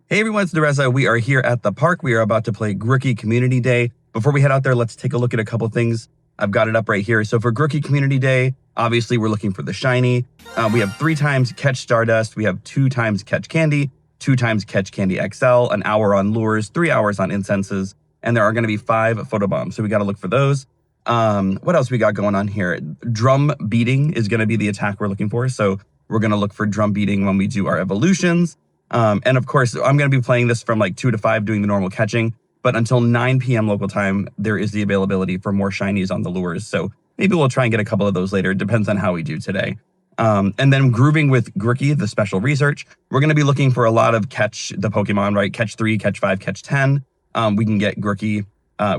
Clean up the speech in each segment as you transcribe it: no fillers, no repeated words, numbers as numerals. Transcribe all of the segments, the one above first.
Hey everyone, it's Dereza. We are here at the park. We are about to play Grookey Community Day. Before we head out there, let's take a look at a couple things. I've got it up right here. So for Grookey Community Day, obviously we're looking for the shiny. We have 3 times Catch Stardust. We have 2 times Catch Candy, 2 times Catch Candy XL, an hour on lures, 3 hours on incenses, and there are going to be 5 photobombs. So we got to look for those. What else we got going on here? Drum beating is going to be the attack we're looking for. So we're going to look for drum beating when we do our evolutions. And of course, I'm going to be playing this from like 2 to 5 doing the normal catching, but until 9 p.m. local time, there is the availability for more shinies on the lures. So maybe we'll try and get a couple of those later. It depends on how we do today. And then grooving with Grookey, the special research, we're going to be looking for a lot of catch the Pokemon, right? Catch 3, catch 5, catch 10. We can get Grookey.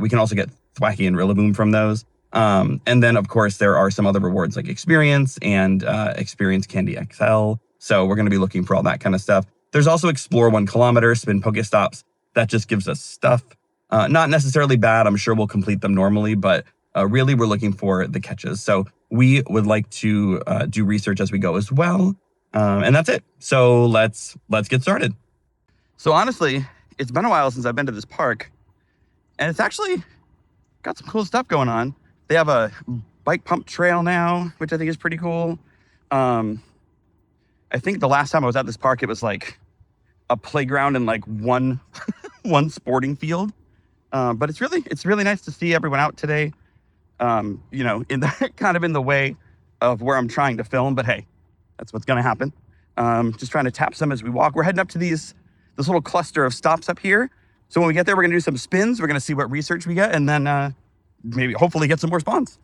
We can also get Thwacky and Rillaboom from those. And then, of course, there are some other rewards like experience and experience Candy XL. So we're going to be looking for all that kind of stuff. There's also Explore 1 kilometer, spin Pokestops. That just gives us stuff. Not necessarily bad. I'm sure we'll complete them normally, but really we're looking for the catches. So we would like to do research as we go as well. And that's it. So let's get started. So honestly, it's been a while since I've been to this park, and it's actually got some cool stuff going on. They have a bike pump trail now, which I think is pretty cool. I think the last time I was at this park, it was like a playground and like one sporting field. But it's really nice to see everyone out today. You know, in the kind of in the way of where I'm trying to film, but hey, that's what's gonna happen. Just trying to tap some as we walk. We're heading up to this little cluster of stops up here. So when we get there, we're gonna do some spins. We're gonna see what research we get, and then maybe hopefully get some more spawns.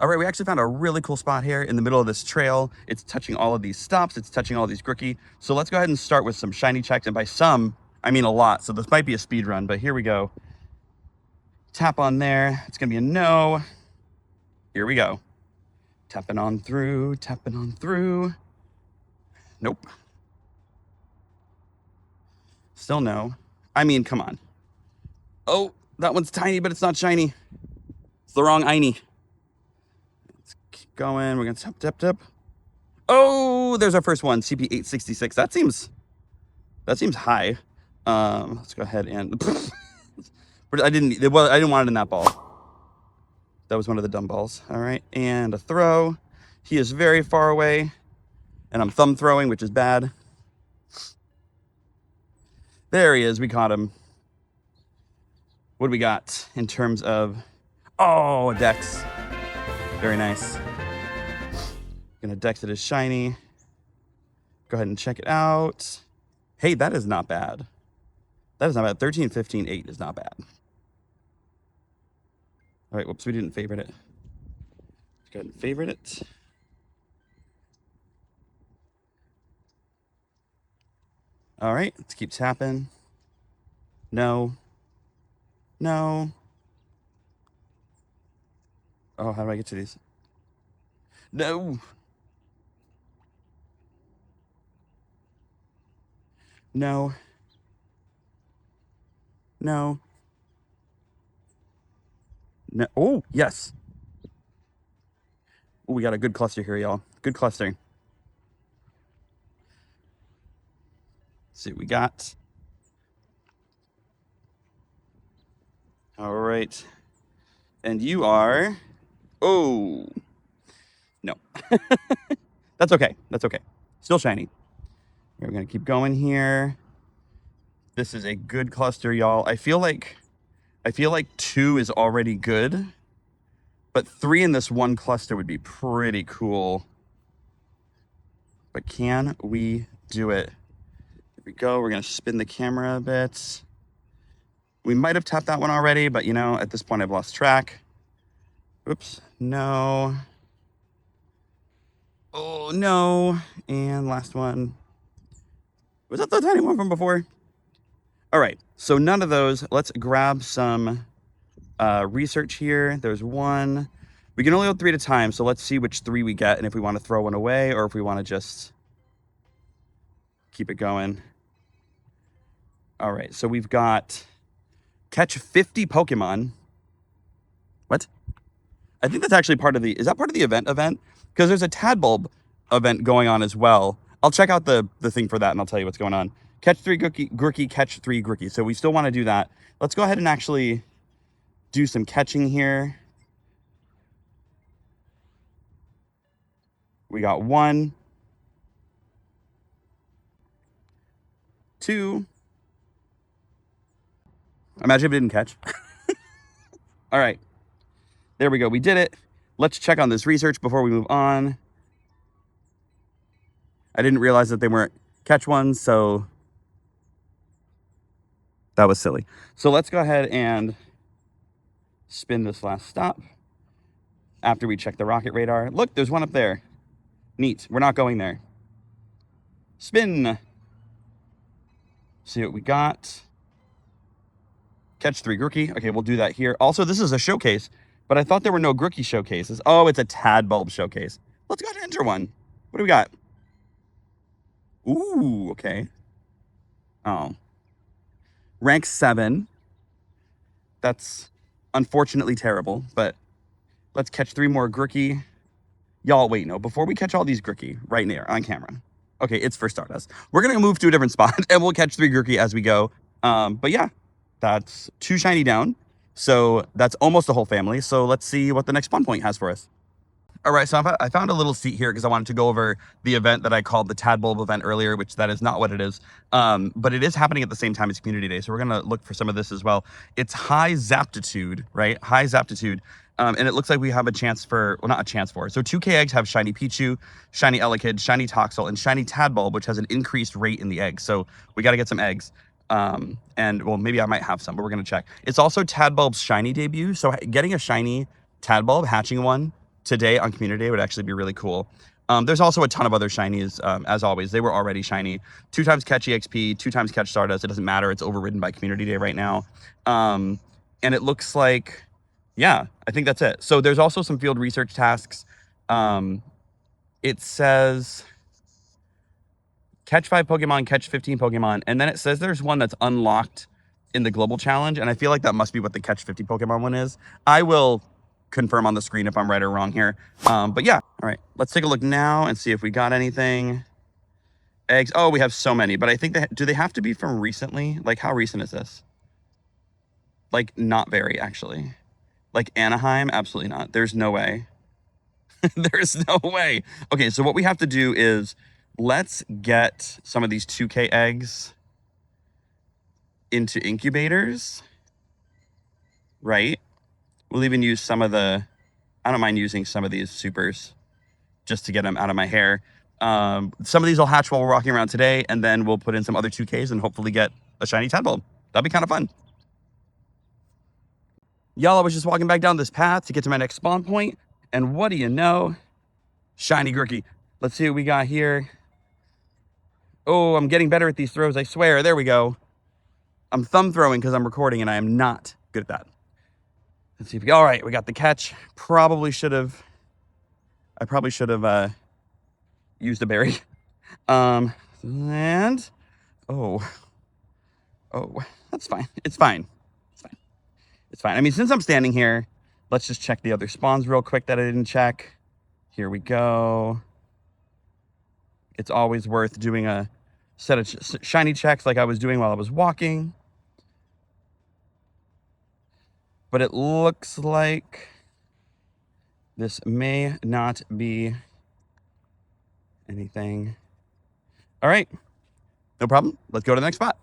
All right, we actually found a really cool spot here in the middle of this trail. It's touching all of these stops. It's touching all of these Grookey. So let's go ahead and start with some shiny checks. And by some, I mean a lot. So this might be a speed run, but here we go. Tap on there. It's gonna be a no. Here we go. Tapping on through, tapping on through. Nope. Still no. I mean, come on. Oh, that one's tiny, but it's not shiny. It's the wrong ini. Going, we're gonna tap. Oh, there's our first one, CP 866. That seems high. Let's go ahead and but I didn't want it in that ball. That was one of the dumb balls. All right, and a throw. He is very far away, and I'm thumb throwing, which is bad. There he is. We caught him. What do we got in terms of a Dex? Very nice. Gonna Dex it as shiny. Go ahead and check it out. Hey, that is not bad. That is not bad. 13, 15, 8 is not bad. All right, whoops, we didn't favorite it. Let's go ahead and favorite it. All right, let's keep tapping. No. No. Oh, how do I get to these? No. No. No. No. Oh, yes. Oh, we got a good cluster here, y'all. Good cluster. Let's see what we got. All right. And you are... Oh. No. That's okay. That's okay. Still shiny. We're going to keep going here. This is a good cluster, y'all. I feel like 2 is already good, but 3 in this one cluster would be pretty cool. But can we do it? Here we go. We're going to spin the camera a bit. We might have tapped that one already, but you know, at this point I've lost track. Oops. No. Oh, no. And last one. Was that the tiny one from before? All right, so none of those. Let's grab some research here. There's one. We can only go 3 at a time, so let's see which 3 we get and if we want to throw one away or if we want to just keep it going. All right, so we've got catch 50 Pokemon. What? I think that's actually part of the, is that part of the event? Because there's a Tadbulb event going on as well. I'll check out the thing for that and I'll tell you what's going on. Catch 3 Grookey, catch 3 Grookey. So we still want to do that. Let's go ahead and actually do some catching here. We got 1, 2. Imagine if it didn't catch. All right. There we go. We did it. Let's check on this research before we move on. I didn't realize that they weren't catch ones, so that was silly. So let's go ahead and spin this last stop after we check the rocket radar. Look, there's one up there. Neat. We're not going there. Spin. See what we got. Catch 3 Grookey. Okay, we'll do that here. Also, this is a showcase, but I thought there were no Grookey showcases. Oh, it's a Tadbulb showcase. Let's go ahead and enter one. What do we got? Ooh, okay. Oh. Rank 7. That's unfortunately terrible, but let's catch 3 more Grookey. Y'all, wait, no. Before we catch all these Grookey, right there, on camera. Okay, it's for Stardust. We're going to move to a different spot, and we'll catch 3 Grookey as we go. But yeah, that's 2 shiny down. So that's almost a whole family. So let's see what the next spawn point has for us. All right, so I found a little seat here because I wanted to go over the event that I called the Tadbulb event earlier, which that is not what it is. But it is happening at the same time as Community Day. So we're going to look for some of this as well. It's high zaptitude, right? High zaptitude. And it looks like we have a chance for, well, not a chance for. So 2K eggs have shiny Pichu, shiny Elekid, shiny Toxel, and shiny Tadbulb, which has an increased rate in the eggs. So we got to get some eggs. And well, maybe I might have some, but we're going to check. It's also Tadbulb's shiny debut. So getting a shiny Tadbulb, hatching one today on Community Day would actually be really cool. There's also a ton of other shinies, as always. They were already shiny. 2 times catch EXP, 2 times catch Stardust. It doesn't matter. It's overridden by Community Day right now. And it looks like, yeah, I think that's it. So there's also some field research tasks. It says catch 5 Pokemon, catch 15 Pokemon. And then it says there's one that's unlocked in the global challenge. And I feel like that must be what the catch 50 Pokemon one is. I will confirm on the screen if I'm right or wrong here. But yeah, all right, let's take a look now and see if we got anything. Eggs, oh, we have so many, but I think that, do they have to be from recently? Like, how recent is this? Like, not very, actually. Like Anaheim, absolutely not. There's no way. There's no way. Okay, so what we have to do is let's get some of these 2K eggs into incubators, right? We'll even use some of the, I don't mind using some of these supers just to get them out of my hair. Some of these will hatch while we're walking around today, and then we'll put in some other 2Ks and hopefully get a shiny Tadbulb. That'd be kind of fun. Y'all, I was just walking back down this path to get to my next spawn point, and what do you know? Shiny Grookey. Let's see what we got here. Oh, I'm getting better at these throws, I swear. There we go. I'm thumb throwing because I'm recording, and I am not good at that. Let's see if we, all right, we got the catch. I probably should have used a berry. And, oh, that's fine. It's fine. It's fine. It's fine. I mean, since I'm standing here, let's just check the other spawns real quick that I didn't check. Here we go. It's always worth doing a set of shiny checks like I was doing while I was walking. But it looks like this may not be anything. All right, no problem. Let's go to the next spot.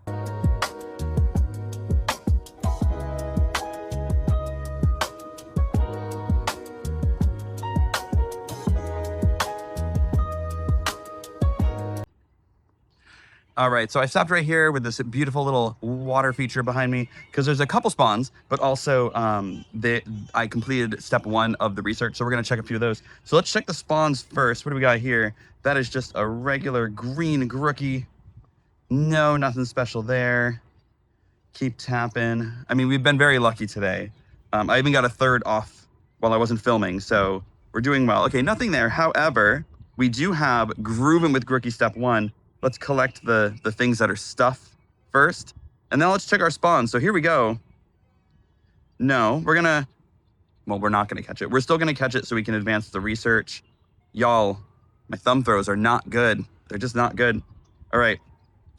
All right, so I stopped right here with this beautiful little water feature behind me because there's a couple spawns, but also I completed step 1 of the research, so we're gonna check a few of those. So let's check the spawns first. What do we got here? That is just a regular green Grookey. No, nothing special there. Keep tapping. I mean, we've been very lucky today. I even got a 3rd off while I wasn't filming, so we're doing well. Okay, nothing there. However, we do have Groovin' with Grookey step 1. Let's collect the things that are stuff first. And then let's check our spawn. So here we go. No, we're not gonna catch it. We're still gonna catch it so we can advance the research. Y'all, my thumb throws are not good. They're just not good. All right,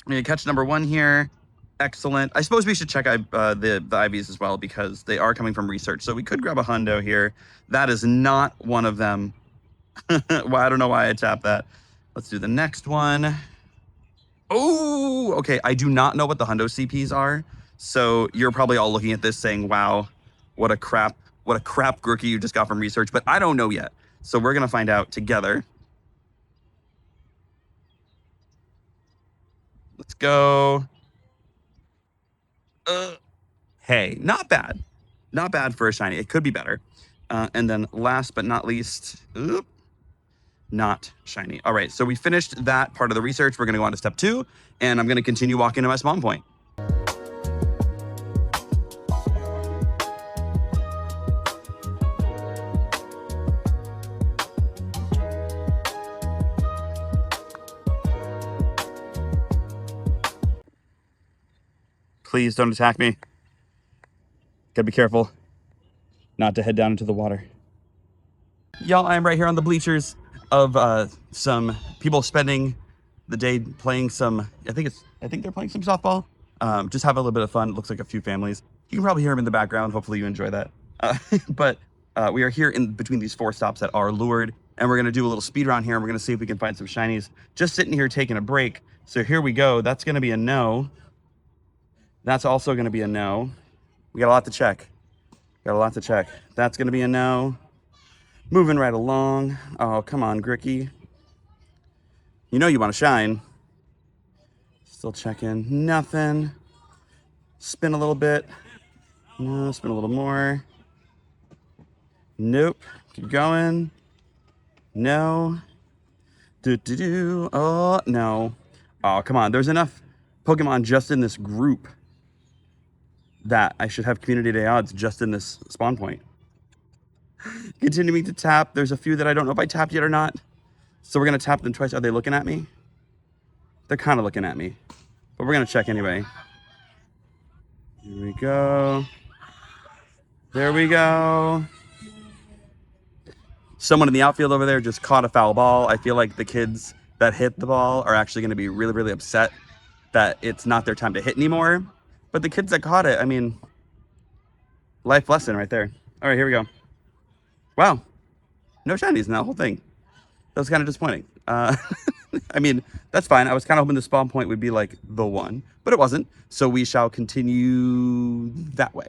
I'm gonna catch number 1 here. Excellent. I suppose we should check the IVs as well because they are coming from research. So we could grab a hundo here. That is not one of them. Well, I don't know why I tapped that. Let's do the next one. Oh, okay. I do not know what the hundo CPs are. So you're probably all looking at this saying, wow, what a crap Grookey you just got from research, but I don't know yet. So we're gonna find out together. Let's go. Hey, not bad. Not bad for a shiny. It could be better. And then last but not least, not shiny. All right, so we finished that part of the research. We're gonna go on to step 2, and I'm gonna continue walking to my spawn point. Please don't attack me. Gotta be careful not to head down into the water. Y'all, I'm right here on the bleachers of some people spending the day playing some, I think they're playing some softball. Just have a little bit of fun. It looks like a few families. You can probably hear them in the background. Hopefully you enjoy that. But we are here in between these 4 stops that are lured, and we're gonna do a little speed round here, and we're gonna see if we can find some shinies. Just sitting here taking a break. So here we go. That's gonna be a no. That's also gonna be a no. We got a lot to check. That's gonna be a no. Moving right along. Oh, come on, Grookey. You know you want to shine. Still checking. Nothing. Spin a little bit. No, spin a little more. Nope. Keep going. No. Oh, no. Oh, come on. There's enough Pokemon just in this group that I should have community day odds just in this spawn point. Continuing to tap. There's a few that I don't know if I tapped yet or not. So we're going to tap them twice. Are they looking at me? They're kind of looking at me. But we're going to check anyway. Here we go. There we go. Someone in the outfield over there just caught a foul ball. I feel like the kids that hit the ball are actually going to be really, really upset that it's not their time to hit anymore. But the kids that caught it, I mean, life lesson right there. All right, here we go. Wow, no shinies in that whole thing. That was kind of disappointing. I mean, that's fine. I was kind of hoping the spawn point would be like the one, but it wasn't. So we shall continue that way.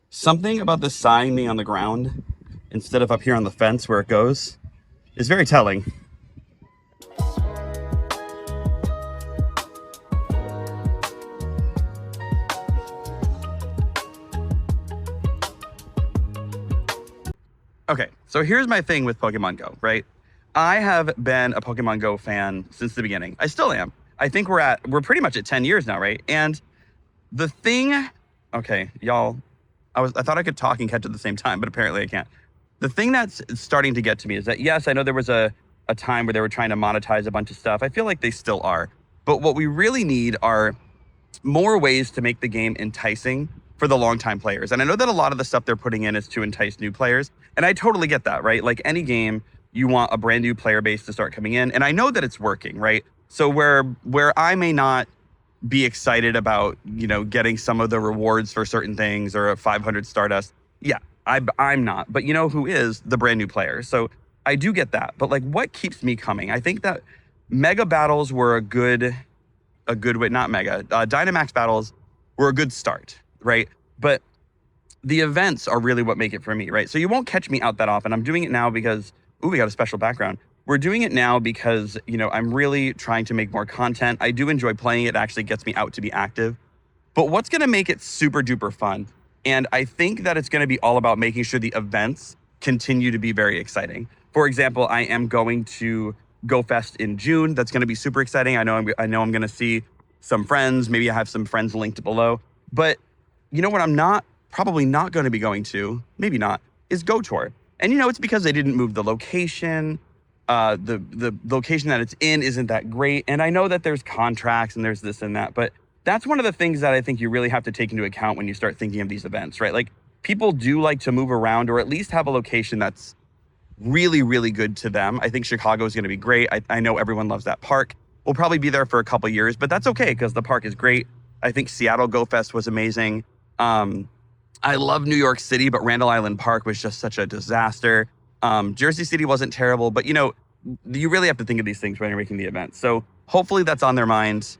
Something about the sign being on the ground instead of up here on the fence where it goes is very telling. Okay, so here's my thing with Pokemon Go, right? I have been a Pokemon Go fan since the beginning. I still am. I think we're pretty much at 10 years now, right? And the thing, okay, y'all, I thought I could talk and catch at the same time, but apparently I can't. The thing that's starting to get to me is that, yes, I know there was a time where they were trying to monetize a bunch of stuff. I feel like they still are. But what we really need are more ways to make the game enticing for the longtime players. And I know that a lot of the stuff they're putting in is to entice new players. And I totally get that, right? Like any game, you want a brand new player base to start coming in. And I know that it's working, right? So where I may not be excited about, you know, getting some of the rewards for certain things or a 500 Stardust, yeah, I'm not. But you know who is? The brand new player. So I do get that. But like, what keeps me coming? I think that mega battles were a good way, not mega, Dynamax battles were a good start, right? But the events are really what make it for me, right? So you won't catch me out that often. I'm doing it now because, ooh, we got a special background. We're doing it now because, you know, I'm really trying to make more content. I do enjoy playing it. It actually gets me out to be active. But what's going to make it super duper fun? And I think that it's going to be all about making sure the events continue to be very exciting. For example, I am going to Go Fest in June. That's going to be super exciting. I know I'm going to see some friends. Maybe I have some friends linked below. But you know what I'm probably not going to be going to, maybe not, is Go Tour. And you know, it's because they didn't move the location. The location that it's in isn't that great. And I know that there's contracts and there's this and that, but that's one of the things that I think you really have to take into account when you start thinking of these events, right? Like, people do like to move around, or at least have a location that's really, really good to them. I think Chicago is going to be great. I know everyone loves that park. We'll probably be there for a couple years, but that's okay because the park is great. I think Seattle Go Fest was amazing. I love New York City, but Randall Island Park was just such a disaster. Jersey City wasn't terrible, but you really have to think of these things when you're making the event. So hopefully that's on their minds.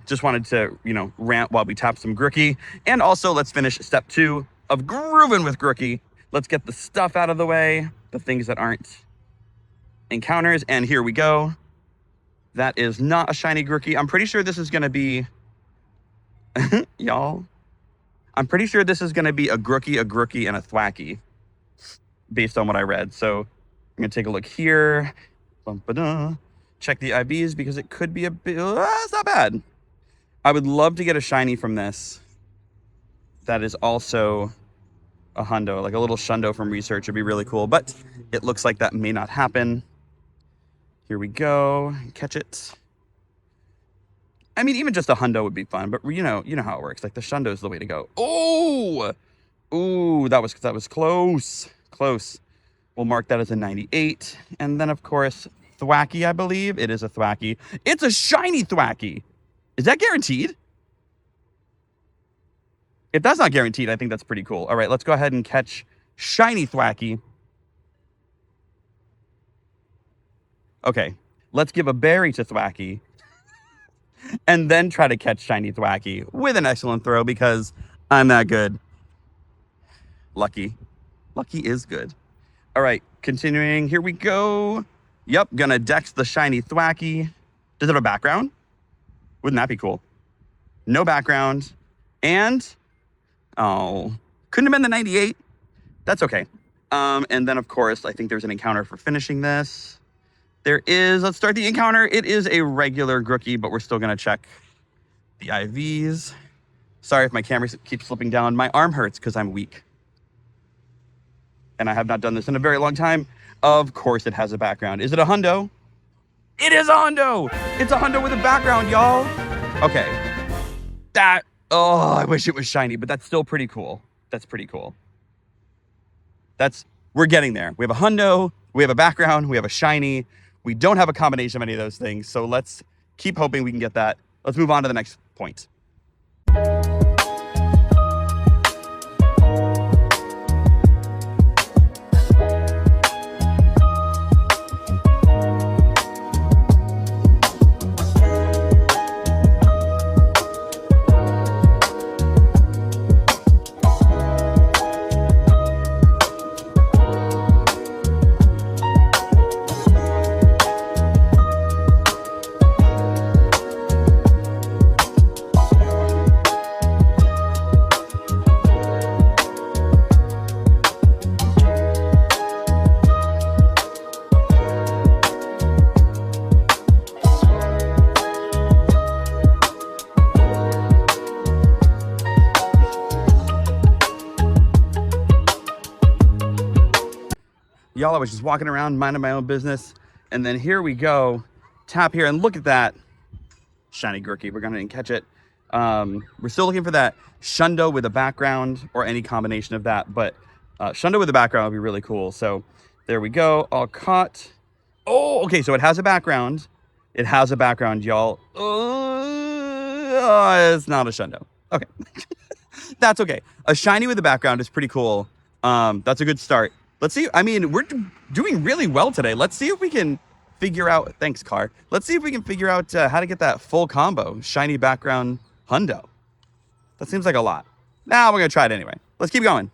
Just wanted to, rant while we tap some Grookey. And also let's finish step 2 of grooving with Grookey. Let's get the stuff out of the way, the things that aren't encounters. And here we go. That is not a shiny Grookey. I'm pretty sure this is going to be, y'all, I'm pretty sure this is going to be a Grookey, and a Thwacky based on what I read. So I'm going to take a look here. Check the IVs because it could be a bit, it's not bad. I would love to get a shiny from this. That is also a hundo, like a little shundo from research would be really cool, but it looks like that may not happen. Here we go, catch it. I mean, even just a hundo would be fun, but you know how it works. Like the shundo is the way to go. Oh, ooh, that was close. We'll mark that as a 98. And then of course, Thwacky, I believe. It is a Thwacky. It's a shiny Thwacky. Is that guaranteed? If that's not guaranteed, I think that's pretty cool. All right, let's go ahead and catch shiny Thwacky. Okay, let's give a berry to Thwacky and then try to catch shiny Thwacky with an excellent throw because I'm that good. Lucky is good. All right, continuing. Here we go. Yep, gonna dex the shiny Thwacky. Does it have a background? Wouldn't that be cool? No background. And, oh, couldn't have been the 98. That's okay. And then, of course, I think there's an encounter for finishing this. There is. Let's start the encounter. It is a regular Grookey, but we're still gonna check the IVs. Sorry if my camera keeps slipping down. My arm hurts because I'm weak. And I have not done this in a very long time. Of course it has a background. Is it a hundo? It is a hundo! It's a hundo with a background, y'all. Okay. I wish it was shiny, but that's still pretty cool. That's pretty cool. We're getting there. We have a hundo, we have a background, we have a shiny. We don't have a combination of any of those things. So let's keep hoping we can get that. Let's move on to the next point. Y'all, I was just walking around, minding my own business. And then here we go. Tap here and look at that. Shiny Grookey. We're going to catch it. We're still looking for that shundo with a background or any combination of that. But shundo with a background would be really cool. So there we go. All caught. Oh, okay. So it has a background. It has a background, y'all. It's not a shundo. Okay. That's okay. A shiny with a background is pretty cool. That's a good start. Let's see. I mean, we're doing really well today. Let's see if we can figure out. Thanks, Car. Let's see if we can figure out how to get that full combo. Shiny background hundo. That seems like a lot. Now we're going to try it anyway. Let's keep going.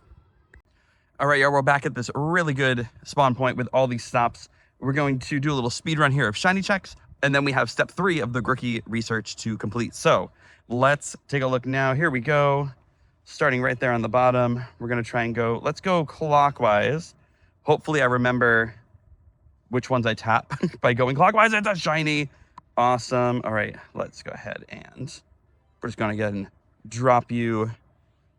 All right, y'all. We're back at this really good spawn point with all these stops. We're going to do a little speed run here of shiny checks. And then we have step 3 of the Grookey research to complete. So let's take a look now. Here we go. Starting right there on the bottom, we're going to try and go, let's go clockwise. Hopefully I remember which ones I tap by going clockwise. It's a shiny. Awesome. All right, let's go ahead and we're just going to go ahead and drop you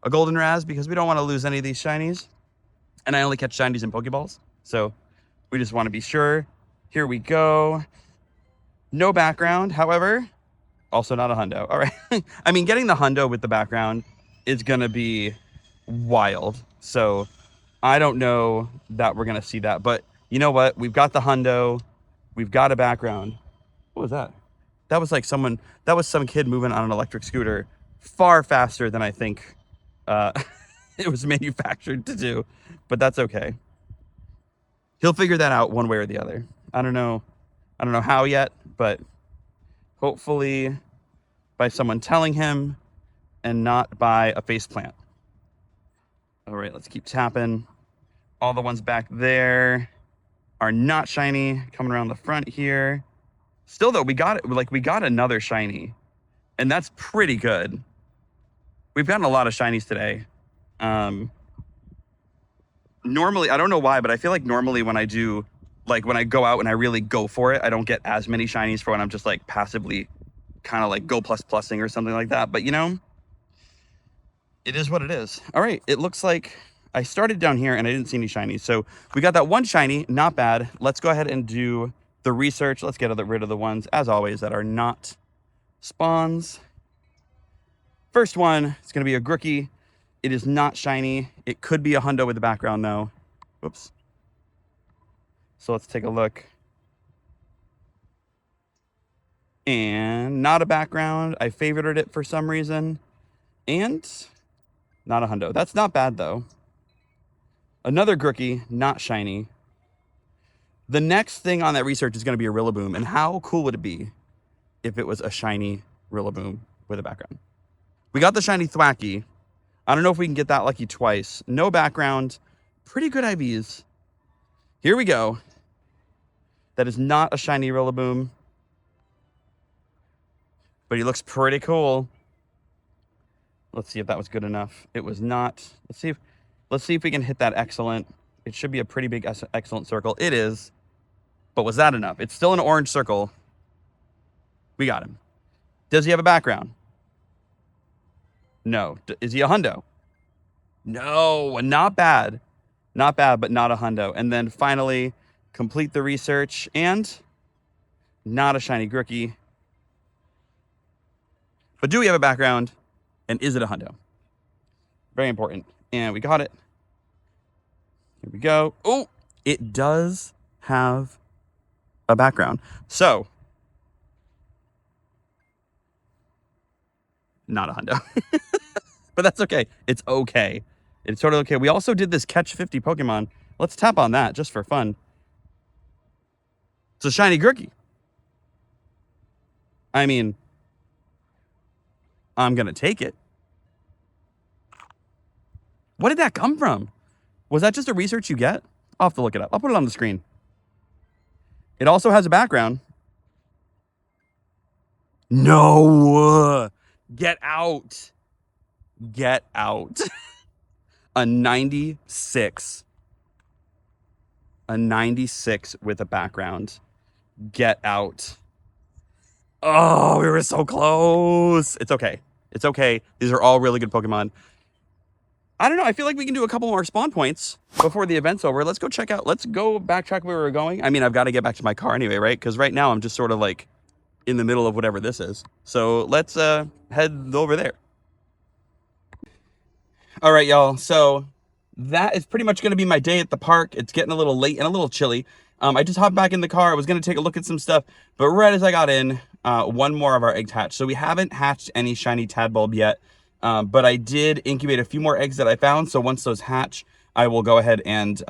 a golden raz because we don't want to lose any of these shinies. And I only catch shinies in Pokeballs. So we just want to be sure. Here we go. No background. However, Also not a hundo. All right. I mean, getting the hundo with the background is going to be wild. So I don't know that we're going to see that. But you know what? We've got the hundo. We've got a background. What was that? That was like someone, that was some kid moving on an electric scooter far faster than I think it was manufactured to do. But that's okay. He'll figure that out one way or the other. I don't know how yet, but hopefully by someone telling him and not by a faceplant. All right, let's keep tapping. All the ones back there are not shiny. Coming around the front here. Still though, we got another shiny, and that's pretty good. We've gotten a lot of shinies today. Normally, I don't know why, but I feel like normally when I do, like when I go out and I really go for it, I don't get as many shinies for when I'm just like passively kind of like go plusing or something like that. But you know, it is what it is. All right, it looks like I started down here and I didn't see any shinies. So we got that one shiny, not bad. Let's go ahead and do the research. Let's get rid of the ones, as always, that are not spawns. First one, it's gonna be a Grookey. It is not shiny. It could be a hundo with the background though. Whoops. So let's take a look. And not a background. I favorited it for some reason. And not a hundo. That's not bad though. Another Grookey, not shiny. The next thing on that research is going to be a Rillaboom. And how cool would it be if it was a shiny Rillaboom with a background? We got the shiny Thwacky. I don't know if we can get that lucky twice. No background. Pretty good IVs. Here we go. That is not a shiny Rillaboom. But he looks pretty cool. Let's see if that was good enough. It was not. Let's see if we can hit that excellent. It should be a pretty big excellent circle. It is. But was that enough? It's still an orange circle. We got him. Does he have a background? No. Is he a hundo? No, not bad. Not bad, but not a hundo. And then finally, complete the research and not a shiny Grookey. But do we have a background? And is it a hundo? Very important. And we got it. Here we go. Oh, it does have a background. So, not a hundo. But that's okay. It's okay. It's totally okay. We also did this catch 50 Pokemon. Let's tap on that just for fun. It's a shiny Grookey. I mean, I'm going to take it. What did that come from? Was that just a research you get? I'll have to look it up. I'll put it on the screen. It also has a background. No. Get out. Get out. A 96. A 96 with a background. Get out. Oh, we were so close. It's okay. It's okay. These are all really good Pokemon. I don't know. I feel like we can do a couple more spawn points before the event's over. Let's go check out. Let's go backtrack where we were going. I mean, I've got to get back to my car anyway, right? Because right now I'm just sort of like in the middle of whatever this is. So let's head over there. All right, y'all. So that is pretty much going to be my day at the park. It's getting a little late and a little chilly. I just hopped back in the car. I was going to take a look at some stuff, but right as I got in, one more of our eggs hatched. So we haven't hatched any shiny Tadbulb yet, but I did incubate a few more eggs that I found. So once those hatch, I will go ahead and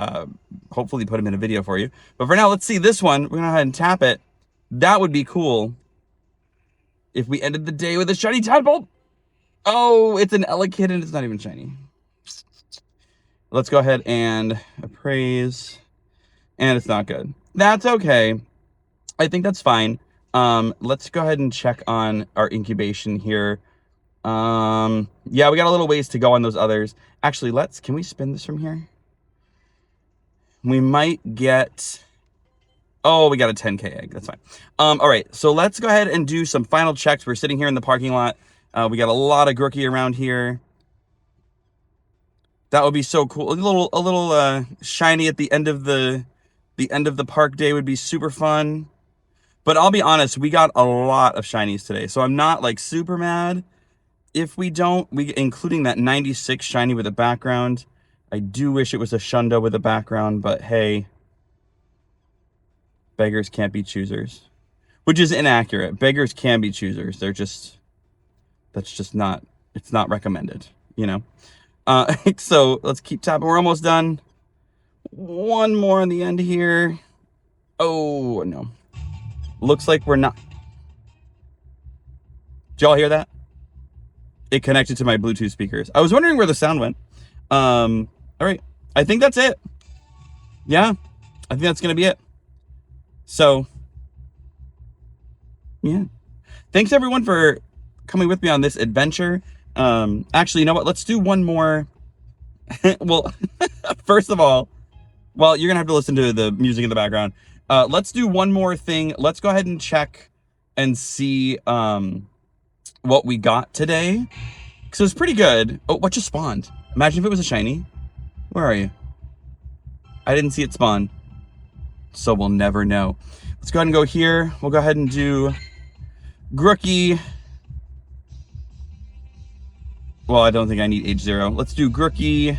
hopefully put them in a video for you. But for now, let's see this one. We're going to go ahead and tap it. That would be cool if we ended the day with a shiny Tadbulb. Oh, it's an Elekid and it's not even shiny. Let's go ahead and appraise. And it's not good. That's okay. I think that's fine. Let's go ahead and check on our incubation here. Yeah, we got a little ways to go on those others. Actually, can we spin this from here? We might get... Oh, we got a 10K egg. That's fine. All right, so let's go ahead and do some final checks. We're sitting here in the parking lot. We got a lot of Grookey around here. That would be so cool. A little shiny at the end of the park day would be super fun. But I'll be honest, we got a lot of shinies today, so I'm not like super mad if we don't. Including that 96 shiny with a background. I do wish it was a Shundo with a background, but hey, beggars can't be choosers, which is inaccurate. Beggars can be choosers. That's just not, it's not recommended, you know? So let's keep tapping. We're almost done. One more on the end here. Oh, no. Looks like we're not. Did y'all hear that? It connected to my Bluetooth speakers. I was wondering where the sound went. All right. I think that's it. Yeah, I think that's going to be it. So, yeah. Thanks, everyone, for coming with me on this adventure. Actually, you know what? Let's do one more. Well, first of all, well, you're going to have to listen to the music in the background. Let's do one more thing. Let's go ahead and check and see what we got today. Because it was pretty good. Oh, what just spawned? Imagine if it was a shiny. Where are you? I didn't see it spawn. So we'll never know. Let's go ahead and go here. We'll go ahead and do Grookey. Well, I don't think I need age 0. Let's do Grookey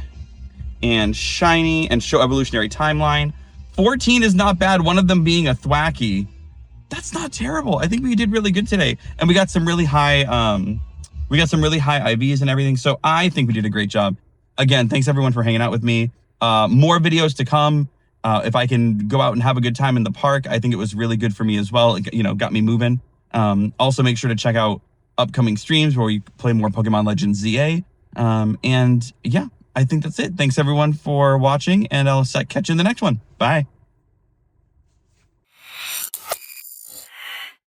and shiny and show evolutionary timeline. 14 is not bad. One of them being a Thwacky. That's not terrible. I think we did really good today. And we got some really high IVs and everything. So I think we did a great job. Again, thanks everyone for hanging out with me. More videos to come. If I can go out and have a good time in the park, I think it was really good for me as well. It, got me moving. Also make sure to check out upcoming streams where we play more Pokemon Legends ZA. And yeah, I think that's it. Thanks everyone for watching, and I'll catch you in the next one. Bye.